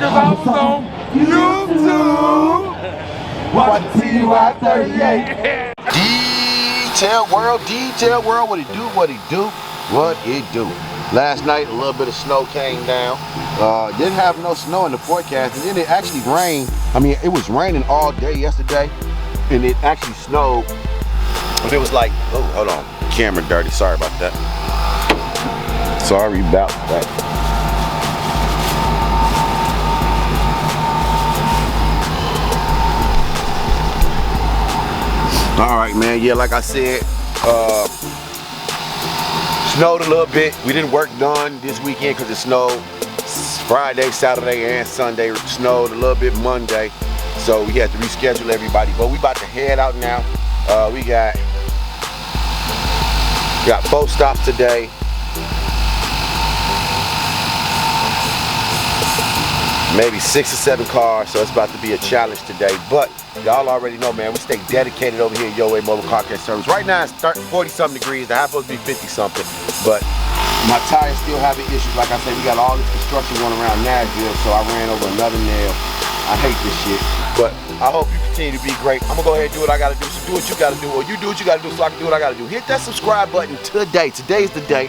Cause I was on YouTube. Watch TY38. Detail world, what it do. Last night, a little bit of snow came down. Didn't have no snow in the forecast, and then it actually rained. I mean, it was raining all day yesterday, and it actually snowed. But it was like, oh, hold on, camera dirty. Sorry about that. Sorry about that. All right, man. Yeah, like I said, snowed a little bit. We didn't work done this weekend because it snowed Friday, Saturday, and Sunday. It snowed a little bit Monday, so we had to reschedule everybody. But we about to head out now. We got 4 stops today. Maybe 6 or 7 cars, so it's about to be a challenge today. But y'all already know, man, we stay dedicated over here at Your Way Mobile Car Care Service. Right now it's 40-something degrees. The high supposed to be 50-something, but my tires still having issues. Like I said, we got all this construction going around Nashville, so I ran over another nail. I hate this shit, but I hope you continue to be great. I'm gonna go ahead and do what I gotta do. So do what you gotta do, or you do what you gotta do, so I can do what I gotta do. Hit that subscribe button today. Today's the day.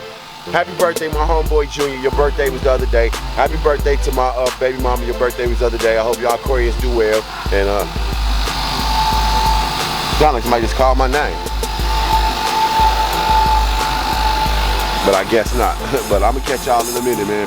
Happy birthday, my homeboy Junior. Your birthday was the other day. Happy birthday to my baby mama. Your birthday was the other day. I hope y'all Aquarius do well. And sound like somebody just called my name, but I guess not. But I'm gonna catch y'all in a minute, man.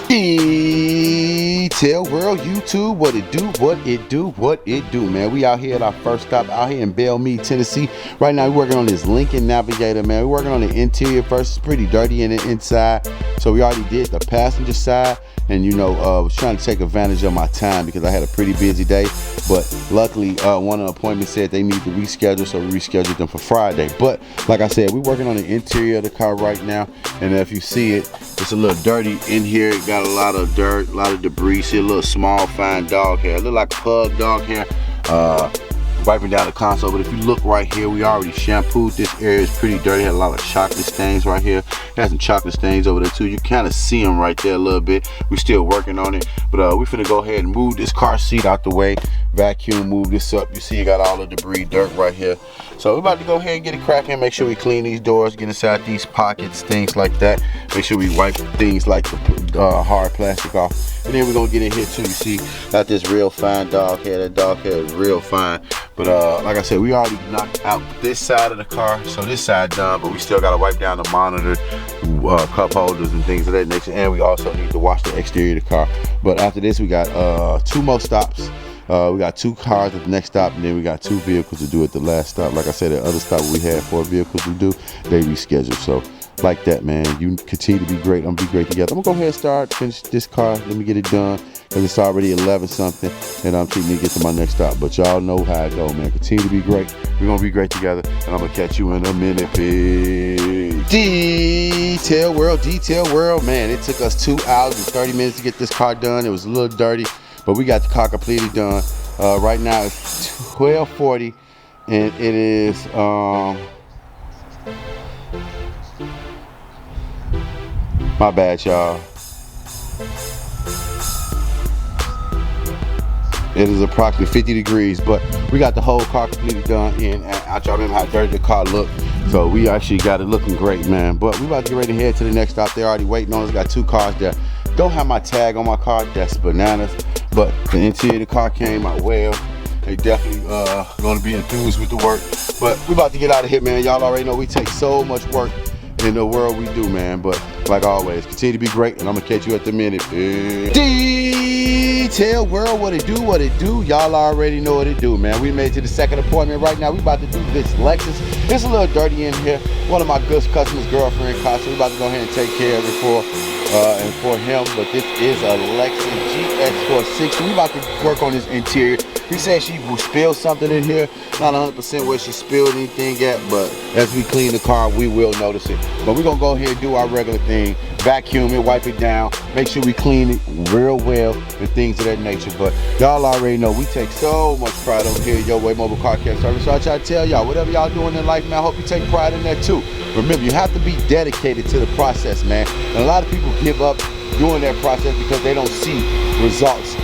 Peace. Detail world, YouTube, what it do, man. We out here at our first stop out here in Belle Meade, Tennessee. Right now we're working on this Lincoln Navigator, man. We're working on the interior first. It's pretty dirty in the inside, so we already did the passenger side. And you know, was trying to take advantage of my time because I had a pretty busy day. But luckily, one of the appointments said they need to reschedule, so we rescheduled them for Friday. But like I said, we're working on the interior of the car right now. And if you see it, it's a little dirty in here. It got a lot of dirt, a lot of debris. See a little small, fine dog hair. It look like pug dog hair. Wiping down the console, but if you look right here, we already shampooed this area. It's pretty dirty. Had a lot of chocolate stains right here. Has some chocolate stains over there too. You kind of see them right there a little bit. We're still working on it, but we're finna go ahead and move this car seat out the way, vacuum, move this up. You see you got all the debris, dirt right here. So we're about to go ahead and get it cracking. Make sure we clean these doors, get inside these pockets, things like that. Make sure we wipe things like the hard plastic off. And then we're gonna get in here too. You see, got this real fine dog hair. That dog hair is real fine. But like I said, we already knocked out this side of the car, so this side done, but we still gotta wipe down the monitor, cup holders and things of that nature, and we also need to wash the exterior of the car. But after this, we got 2 more stops. We got 2 cars at the next stop, and then we got 2 vehicles to do at the last stop. Like I said, the other stop we had 4 vehicles to do, they rescheduled. So like that, man, you continue to be great. I'm gonna be great together. I'm gonna go ahead and finish this car. Let me get it done, because it's already 11 something, and I'm treating to get to my next stop. But y'all know how it go, man. Continue to be great. We're gonna be great together, and I'm gonna catch you in a minute. Peace. Detail world, man. It took us 2 hours and 30 minutes to get this car done. It was a little dirty, but we got the car completely done. Right now it's 12:40, and it is my bad, y'all. It is approximately 50 degrees, but we got the whole car completely done in. I y'all remember how dirty the car looked, so we actually got it looking great, man. But we about to get ready to head to the next stop. They're already waiting on us. Got 2 cars there. Don't have my tag on my car. That's bananas. But the interior of the car came out well. They definitely gonna be enthused with the work. But we about to get out of here, man. Y'all already know we take so much work in the world we do, man. But like always, continue to be great, and I'm gonna catch you at the minute. Detail world, what it do. Y'all already know what it do, man. We made it to the second appointment right now. We about to do this Lexus. It's a little dirty in here. One of my good customers' girlfriend car, so we about to go ahead and take care of it for him. But this is a Lexus GX460. We about to work on this interior. He said she will spill something in here. Not 100% where she spilled anything at, but as we clean the car, we will notice it. But we're gonna go ahead and do our regular thing. Vacuum it, wipe it down, make sure we clean it real well and things of that nature. But y'all already know we take so much pride over here at Your Way Mobile Car Care Service. So I try to tell y'all, whatever y'all doing in life, man, I hope you take pride in that too. Remember, you have to be dedicated to the process, man. And a lot of people give up doing that process because they don't see results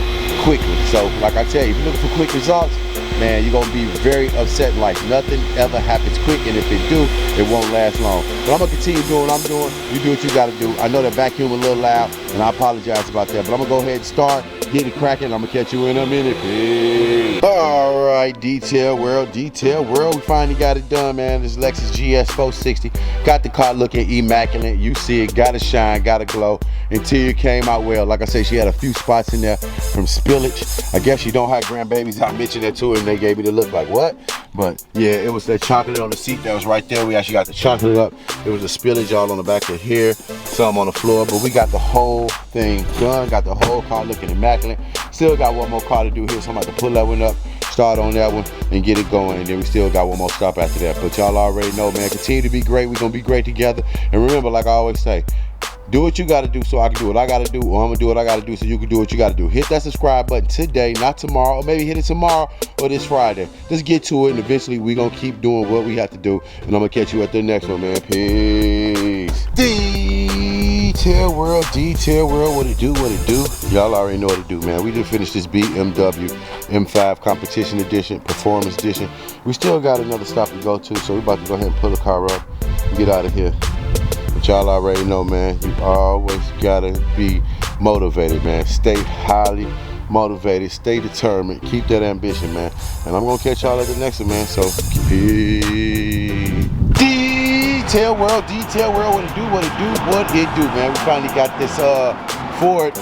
quickly. So like I tell you, if you're looking for quick results, man, you're gonna be very upset. Like nothing ever happens quick, and if it do, it won't last long. But I'm gonna continue doing what I'm doing. You do what you gotta do. I know that vacuum a little loud, and I apologize about that, but I'm gonna go ahead and start, get it cracking. I'm gonna catch you in a minute. Peace. All right, Detail World, we finally got it done, man. This Lexus GS 460. Got the car looking immaculate. You see it, gotta shine, gotta glow. Interior came out well. Like I say, she had a few spots in there from spillage. I guess she don't have grandbabies. I mentioned that to her, and they gave me the look like, what? But yeah, it was that chocolate on the seat that was right there. We actually got the chocolate up. It was a spillage all on the back of here, some on the floor, but we got the whole thing done. Got the whole car looking immaculate. Still got one more car to do here, so I'm about to pull that one up, start on that one, and get it going. And then we still got one more stop after that. But y'all already know, man, continue to be great. We're gonna be great together. And remember, like I always say, do what you gotta do so I can do what I gotta do, or I'm gonna do what I gotta do so you can do what you gotta do. Hit that subscribe button today, not tomorrow, or maybe hit it tomorrow or this Friday. Just get to it, and eventually we gonna keep doing what we have to do. And I'm gonna catch you at the next one, man. Peace. Detail World, what it do, what it do. Y'all already know what it do, man. We just finished this BMW M5 Competition Edition, Performance Edition. We still got another stop to go to, so we about to go ahead and pull the car up and get out of here. But y'all already know, man, you always gotta be motivated, man. Stay highly motivated, stay determined, keep that ambition, man. And I'm gonna catch y'all at the next one, man. So peace. Detail World, what it do, what it do, man. We finally got this Ford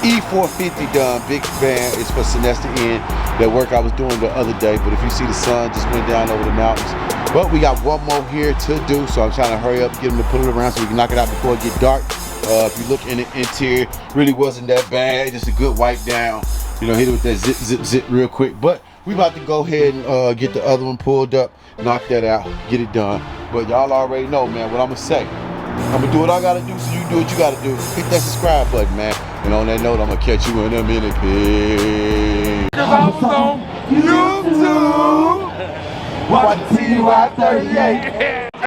E450 done. Big fan. It's for Sinesta Inn. That work I was doing the other day, but if you see, the sun just went down over the mountains. But we got one more here to do, so I'm trying to hurry up, get them to put it around so we can knock it out before it get dark. If you look in the interior, really wasn't that bad. Just a good wipe down. You know, hit it with that zip, zip, zip real quick. But we about to go ahead and get the other one pulled up, knock that out, get it done. But y'all already know, man, what I'm gonna say. I'm gonna do what I gotta do so you do what you gotta do. Hit that subscribe button, man. And on that note, I'm gonna catch you in a minute. Peace. Cause I was on YouTube. Watch TY 38.